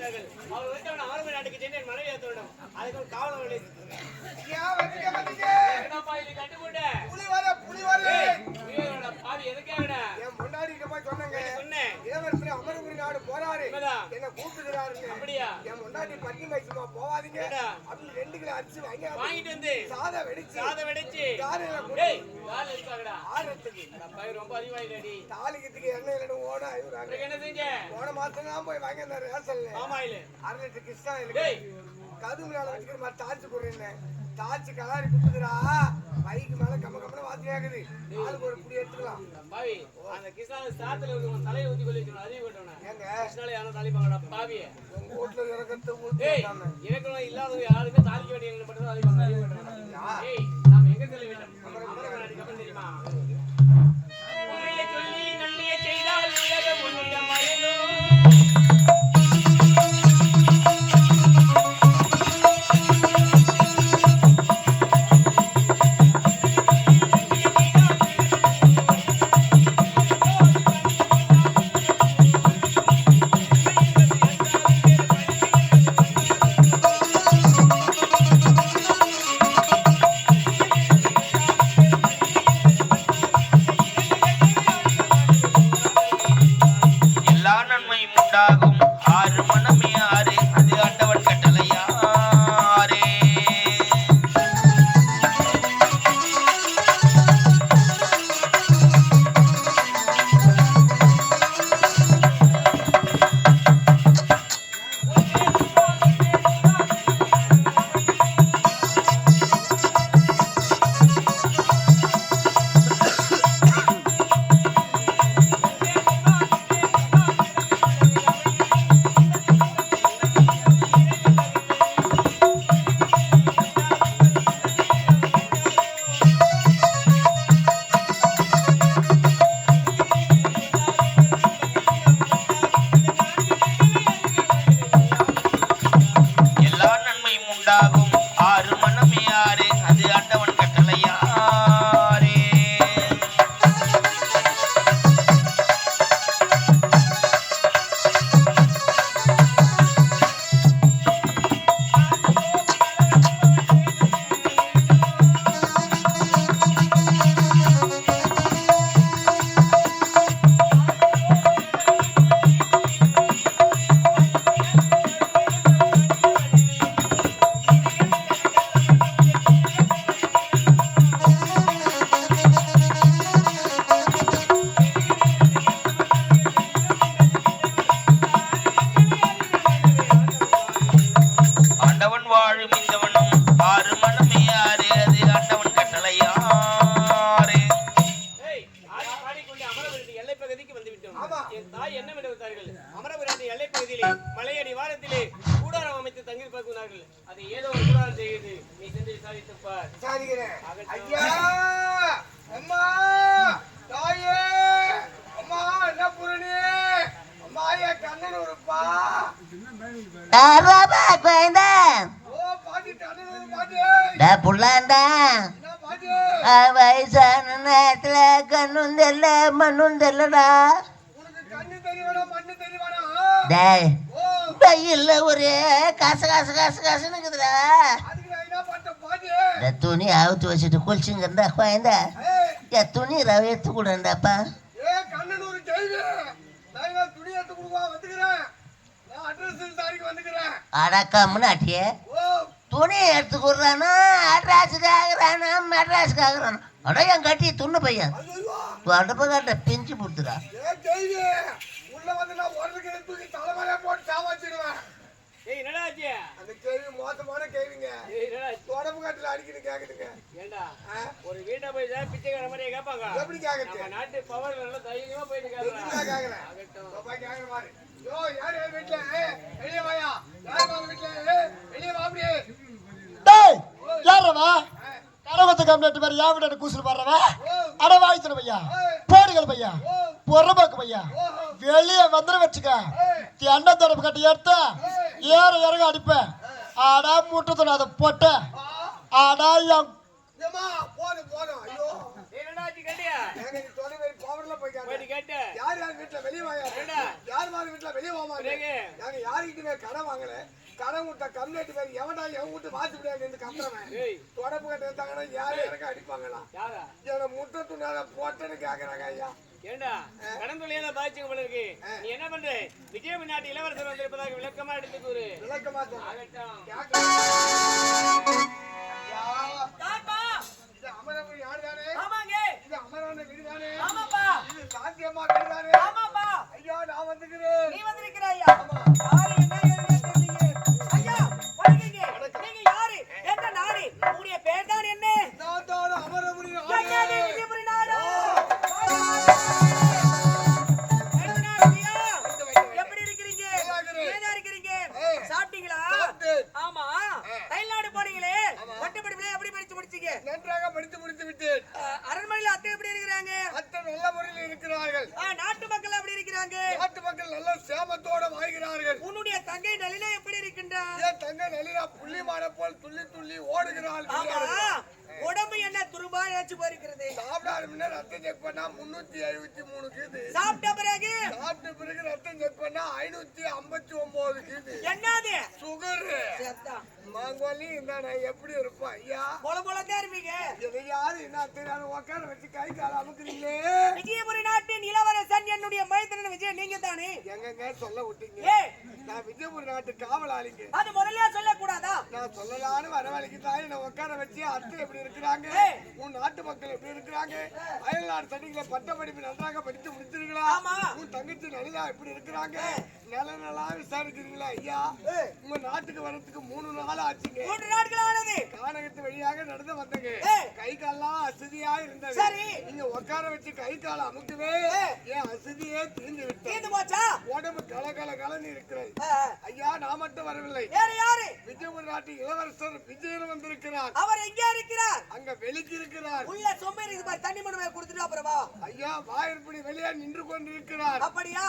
விட்டார்கள். அவர் வந்து அரபு நாட்டுக்கு சென்று என் மனைவியை தோணும். அதுக்கு ஒரு காவல் என்னப்பா இது கட்டு போட்ட புலி வர பாவி எதுக்காகடா என் முன்னாடிட்டு போய் சொன்னேங்க. சொன்னேன் இளவரசர் அமரபுரி நாடு போறாரு என்ன கூப்பிட்டுக்கிறாருங்க. அப்படியா? என் முன்னாடி பட்டி மைசுமா போவாதீங்க அப்படின்னு 2 கிலோ அரிசி வாங்கிட்டு வந்து சாதம் வெடிச்சு ஆடுறதுக்கு ரொம்ப அறிவாயிடி தாலிக்கத்துக்கு எண்ணெய் இல்லைன்னு ஓட என்ன செஞ்ச போன மாசம் தான் போய் வாங்கி அந்த ரேசல் 1/2 லிட்டர் கிருஷ்ணா இருக்கு கதுமுலால வச்சுக்கிற மாதிரி தாச்சு போடுறேன். தாச்சு கலாரி குத்துக்கிறா பைக்கு மேல கம்ம வாத்தியாகுது. ஆளுக்கு ஒரு புடி எடுத்துக்கலாம். பாவி அந்த கிருஷ்ணால சாத்துல ஒரு தலையை ஊத்தி கொள்ளி அறிவு கொண்டவன ஏங்க கிருஷ்ணால யாரும் தாலிப்பாங்கடா பாவியே. உங்க வீட்டுல இறக்கத்தை இறக்கணும் இல்லாதவங்க யாருமே தாலிக்க வேண்டிய மட்டும் அறிவு கொண்டவன. ஏய் நாம எங்க செல்ல வேண்டும்? அமரவ நாட்டுக்கு அப்புறம் தெரியுமா? உண்மையை சொல்லி நன்மையை செய்தால் உலகம் உன்னிடம் மயங்கும். வயசான நேரத்துல கண்ணும் தெரியல மண்ணும் தெரியலடா. வெயில்ல ஒரே காசுன்னுக்குதுடா. துணி அவுத்து வச்சுட்டு குளிச்சுங்கடா குழந்த. துணி ரவை எடுத்து கூடண்டாப்பா. அடக்கம்னு ஆட்டியே துணி எடுத்து கொடுறானா அட்ராஸுக்கு ஆகுறானா மெட்ராஸுக்கு ஆகுறானா? அட என் கட்டி துண்ணு பையன் அடுப்ப கட்ட பிஞ்சு கொடுத்துடா. மோசமான கேள்விங்க. தொடப்பு காட்டுல அடிக்கணும் கேக்குதுங்க. ஏண்டா ஒரு வீட்டை போய் பிச்சைக்கார மாதிரியே கேட்பாங்க. எப்படி கேக்குது? நாட்டு பவர் நல்லா தைரியமா போயிட்டு கேக்குறாங்க. யோ யார் வீட்டுல வெளியே வாயா, யார் வீட்டுல வெளியே வா. அப்படியே டேய் யாரவா கடவுத்து கம்ப்ளீட் மாதிரி யா விட கூசுல பாறவா. அட வாய்த்துற பையா போடுகள் பையா பொறபாக்கு பையா வெளியே வந்துட வச்சுக்க. எண்ணெய் தொடப்பு கட்டி எடுத்து ஏற இறங்க அடிப்பேன். ஆடா முட்டத்தோட அதை போட்ட ஆடா போதும். ஐயோ என்னடா கட்டியா பவர்ல போய் போயிட்டு கேட்டு யார் யார் வீட்டுல வெளியே வாங்க யார் மாதிரி வீட்டுல வெளியே வாங்க நாங்க யாருக்கிட்டுமே கடன் வாங்கல கடன் விட்ட கம்யூனிட்டி பேர் எவன்டா எவன் வீட்டு வாசி முடியாது இருந்து கத்துறவன் தொடப்பு கட்டு எடுத்தாங்கன்னா யாரு எனக்கு அடிப்பாங்களா என்னோட முட்டை துணால போட்டேன்னு கேக்குறாங்க ஐயா ஏண்டா கடன் தொழில பாதிச்சுங்க போல இருக்கு நீ என்ன பண்ற விஜய நாட்டு இளவரசர் வந்திருப்பதாக விளக்கமா எடுத்து கூறு விளக்கமா அமரபுரி யாருதானே ஆமாங்க இது அமரான வீடுதானே ஆமாப்பா இது சாத்தியமா வீடுதானே ஆமாப்பா ஐயா நான் வந்துக்கிறேன் நீ வந்திருக்கிற ஐயா யாரு என்ன ஏதுன்னு தெரியலையே ஐயா வணக்கங்க நீங்க யாரு எந்த நாடு உங்களுடைய பேர் தான் என்ன நான் தான் அமரபுரி என்னது விஜயபுரி நாடு எப்படி இருக்கிறீங்க ஏதா இருக்கிறீங்க சாப்பிட்டீங்களா ஆமா தைலாடு போனீங்களே பட்டப்படிப்புல எப்படி படிச்சு முடிச்சீங்க நன்றாக படித்து முடித்து விட்டேன் அரண்மனையில அத்தை எப்படி இருக்கிறாங்க அத்தை நல்ல முறையில் இருக்கிறார்கள் நாட்டு மக்கள் எப்படி இருக்கிறாங்க நாட்டு மக்கள் நல்ல சேமத்தோட வாழ்கிறார்கள் உன்னுடைய தங்கை நளினா எப்படி இருக்கின்றார் என் தங்க நளினா புள்ளிமான போல் துள்ளி துள்ளி ஓடுகிறாள் ஆமா உடம்பு என்ன துரும்பா நினைச்சு போயிருக்கிறது சாப்பிடாத முன்ன ரத்தம் செக் பண்ணா 373 கீது சாப்பிட்ட பிறகு சாப்பிட்ட பிறகு ரத்தம் செக் பண்ணா 559 கீது என்னது சுகர் செத்தா மாங்கோலி இருந்தா எப்படி இருப்பான் ஐயா போல தான் இருப்பீங்க எதையாவது என்ன தெரியாத உட்கார வச்சு கை கால அமுக்குறீங்களே விஜயபுரி நாட்டின் இளவரசன் என்னுடைய மைத்தனன் விஜய் நீங்க தானே எங்கங்க சொல்ல விட்டீங்க ஏய் நான் விஜயபுரி நாட்டு காவலாளிங்க அது முதல்ல சொல்லக்கூடாதா நான் சொல்லலான்னு வரவழைக்கு தான் என்ன உட்கார வச்சு அத்தை எப்படி இருக்கிறாங்க உன் நாட்டு மக்கள் எப்படி இருக்கிறாங்க அயல்நாடு சட்டிகளை பட்ட படிப்பு நன்றாக படித்து முடிச்சிருக்கலாம் ஆமா உன் தங்கச்சி நலிதா எப்படி இருக்கிறாங்க நல்லா விசாரிக்கிறீங்களா ஐயா உங்க நாட்டுக்கு வரதுக்கு 3 நாள் ஆச்சுங்க 3 நாட்கள் ஆனது கானகத்து வழியாக நடந்து வந்தங்க கை கால்லாம் அசதியா இருந்தது சரி நீங்க உட்கார வச்சு கை கால அமுக்குவே ஏன் அசதியே தீர்ந்து விட்டு தீர்ந்து போச்சா உடம்பு கலகலன்னு இருக்கிறது ஐயா நான் மட்டும் வரவில்லை வேற யாரு விஜயபுரி நாட்டு இளவரசர் விஜயன் வந்திருக்கிறார் அவர் எங்க இருக்கிறார் அங்க வெளிக்கு இருக்கிறார் உள்ள சொம்பேறி இருக்கு பாரு தண்ணி மணி கொடுத்துட்டு அப்புறம் வா ஐயா வாயிற்படி வெளியே நின்று கொண்டிருக்கிறார் அப்படியா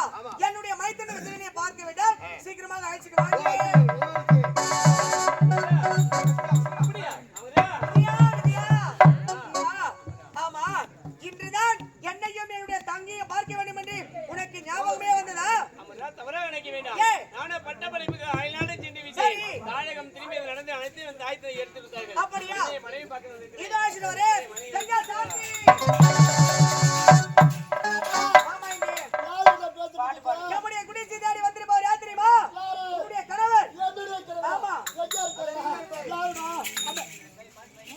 என்னுடைய மைத்தன விஜயனை பார்க்க விட்டால் சீக்கிரமாக அழைச்சிட்டு வாங்க அப்படியா அவரே விஜயா ஆமா இன்றுதான் என்னையும் என்னுடைய தங்கையை பார்க்க வேண்டும் என்று உனக்கு ஞாபகமே வந்ததா அமரா தவறா நினைக்க வேண்டாம் நானே பட்ட படிப்புக்கு அயல்நாடு சென்று விஜய் தாயகம் திரும்பி நடந்து அனைத்து வந்து ஆயத்தை எடுத்துட்டார்கள் அப்படியா மனைவி பார்க்கிறது இதோ ஆசிரியரே தங்கா சாந்தி ஆமா இங்க நம்முடைய குடிசி தேடி வந்திருப்பார் யார் தெரியுமா உன்னுடைய கணவர் ஆமா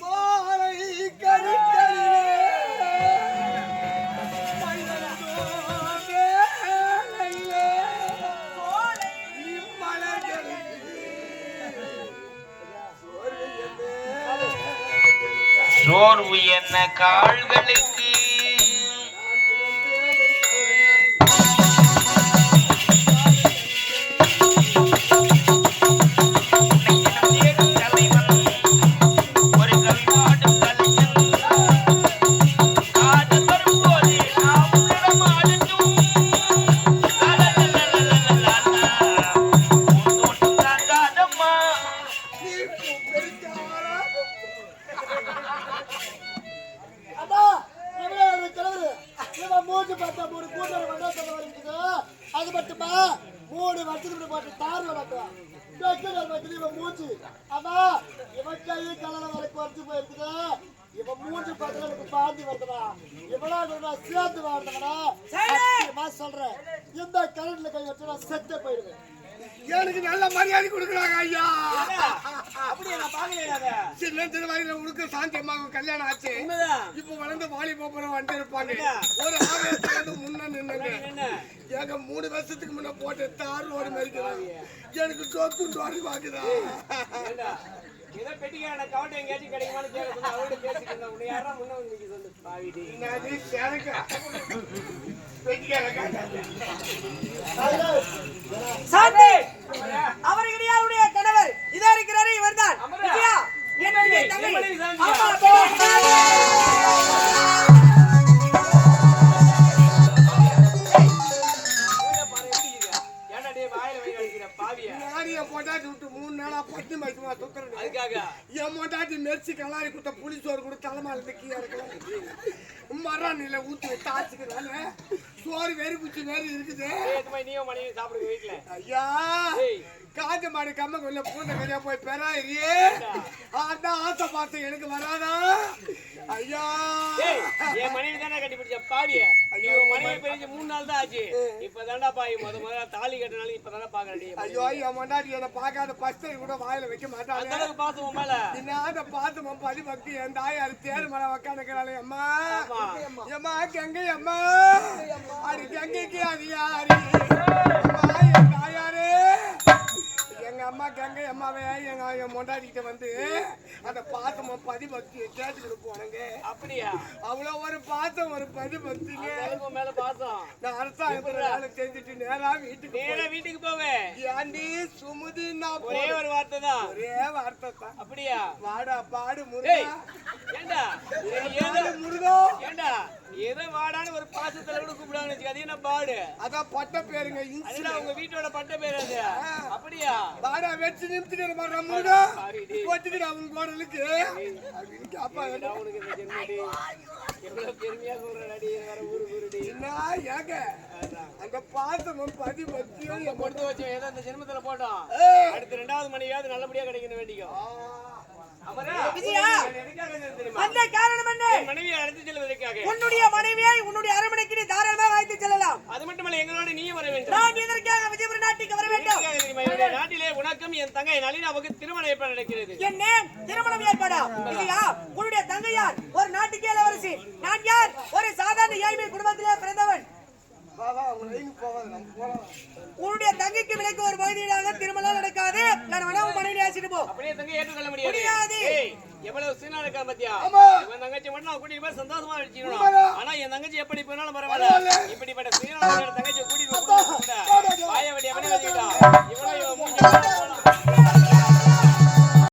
மாலை கருக்கலிலே சோர்வு என்ன கால்களுக்கு ஒரு கவிபாடும் கலைஞன் காதல் வரும்போது நாம் உன்னிடம் ஆடட்டும் தாங்காதம்மா அது மட்டுமா 3 வருஷத்துக்கு போட்டு தார் வளர்க்கலாம் மூச்சு ஆமா இவன் கை கலர வர குறைச்சு போயிருக்குது இவன் மூச்சு பார்த்து எனக்கு பாந்தி வருதுடா இவனா சேர்த்து வாழ்ந்தவனா சொல்றேன் இந்த கரண்ட்ல கை வச்சு நான் செத்து போயிடுவேன் எனக்கு நல்ல மரியாதை கொடுக்குறாங்க ஐயா அப்படியே நான் பாக்கல சின்ன சின்ன வயசுல உனக்கு சாந்தி அம்மாவுக்கு கல்யாணம் ஆச்சு இப்ப வளர்ந்து வாலி போப்புறம் வந்துட்டு இருப்பாங்க ஒரு ஆவேசத்துல முன்ன நின்னுங்க எங்க 3 வருஷத்துக்கு முன்ன போட்டு தார் ரோடு மறிக்கிறாங்க எனக்கு டோக்கு டோரி வாங்குதா ஏதோ பெட்டிக்கான கவுண்ட் எங்கேயாச்சும் கிடைக்குமான்னு கேட்க அவரோட பேசிட்டு இருந்தேன் உன்னை யாரா முன்ன வந்து சொல்லு பாவிடி நான் சேனக்க பெட்டிக்கான சாந்தி அவர் இடியாருடைய கணவர் இதா இருக்கிறாரு இவர்தான் விஜயா என்னுடைய தங்கை ஆமா பொண்டாட்டி விட்டு 3 நாளா பட்டி மைக்குமா சுத்துறேன் அதுக்காக என் பொண்டாட்டி மெர்ச்சி கலாரி கொடுத்த புளிசோறு கூட தலைமால கீழே இருக்கலாம் மரானில ஊத்தி தாச்சுக்கிறாங்க சோறு வெறி குச்சி வேறு இருக்குது நீயும் மனைவி சாப்பிடுங்க வீட்டுல. ஐயா ஏய், காஞ்ச மாடு கம்ம கொள்ள பூந்த கரியா போய் பெறாயிரியே அதான் ஆசை பார்த்து எனக்கு வராதா ஐயா ஏய், என் மனைவி தானே கட்டி பிடிச்ச பாவிய. ஐயோ மனைவி பிரிஞ்சு 3 நாள் தான் ஆச்சு. இப்பதான்டா பாய் முதல்ல தாலி கட்டினாலும் இப்பதானே பாக்குறேன். ஐயோ என் முன்னாடி என்ன பார்க்காத பஸ்டை கூட வாயில வைக்க மாட்டாங்க அந்த அளவுக்கு பாசம் உன் மேல. இன்னாத பாத்துமா பதி பக்தி என் தாயார் தேர் மலை உக்காந்துக்கிறாளே அம்மா எம்மா கங்கை அம்மா அடி கங்கைக்கு அது யாரு அம்மா என் தாயாரே எங்க அம்மா கங்கை அம்மாவே என் மொண்டாடிக்கிட்ட வந்து அந்த பாத்தமா பதி பக்தியை கேட்டுக்கிட்டு போனங்க. அப்படியா? அவ்வளவு ஒரு பாத்தம் ஒரு பதி பக்திங்க. உன் மேல பாசம். நான் அரசாங்கத்துல வேலை செஞ்சுட்டு நேரா வீட்டுக்கு போவேன். ஏண்டி சுமுதி ஒரே ஒரு வார்த்தை தான். ஒரே வார்த்தை தான். அப்படியா? வாடா பாடு முருகா. ஏண்டா ஏதோ முருகா. ஏண்டா ஏதோ வாடான்னு ஒரு பாசத்துல கூட கூப்பிடுவாங்கன்னு வச்சுக்க. அது என்ன பாடு? அதான் பட்ட பேருங்க அதுதான் உங்க வீட்டோட பட்ட பேரு அது. அப்படியா? வாடா வெச்சு நிமித்திட்டு மாட்டா முருகா. போட்டுக்கிட்டு அவங்க கோடலுக்கு அப்படின்னு கேப்பா. உனக்கு இந்த ஜென்மடி எவ்வளவு பெருமையா சொல்றடி. வேற ஊருடி என்ன ஏங்க அந்த பாசமும் பதி பக்தியும் கொடுத்து வச்சோம். ஏதோ இந்த ஜென்மத்துல போட்டோம். அடுத்த 2வது மனைவியாவது நல்லபடியா கிடைக்கணும் வேண்டிக்கும். விஜயா, அந்த காரணம் என்ன? மனைவியை அழைத்து செல்வதற்காக. உன்னுடைய மனைவியை உன்னுடைய அரண்மனைக்கு நீ தாராளமாக அழைத்து செல்லலாம். அது மட்டுமல்ல, எங்களோட நீயும் வர வேண்டும். நான் இதற்காக விஜயபுரம் நாட்டுக்கு வர வேண்டும். என்னுடைய நாட்டிலே உனக்கும் என் தங்கை நளினாவுக்கு திருமணம் ஏற்பாடு நடக்கிறது. என்ன திருமணம் ஏற்பாடா? விஜயா, உன்னுடைய தங்கையார் ஒரு நாட்டுக்கே இளவரசி. நான் யார்? ஒரு சாதாரண ஏழ்மை குடும்பத்திலே பிறந்தவன். உன்னுடைய தங்கைக்கு விலைக்கு ஒரு பகுதியாக திருமணம் நடக்காது. நான் வேணா மனைவி ஆசிட்டு போ. அப்படியே தங்கை ஏற்றுக்கொள்ள முடியாது. எவ்வளவு சீனா இருக்கா பத்தியா? என் தங்கச்சி மட்டும் நான் கூட்டிட்டு போய் சந்தோஷமா வச்சுக்கணும். ஆனா என் தங்கச்சி எப்படி போனாலும் பரவாயில்ல. இப்படிப்பட்ட சீனா தங்கச்சி கூட்டிட்டு போய் வாய வடி எப்படி வச்சுக்கிட்டா இவ்வளவு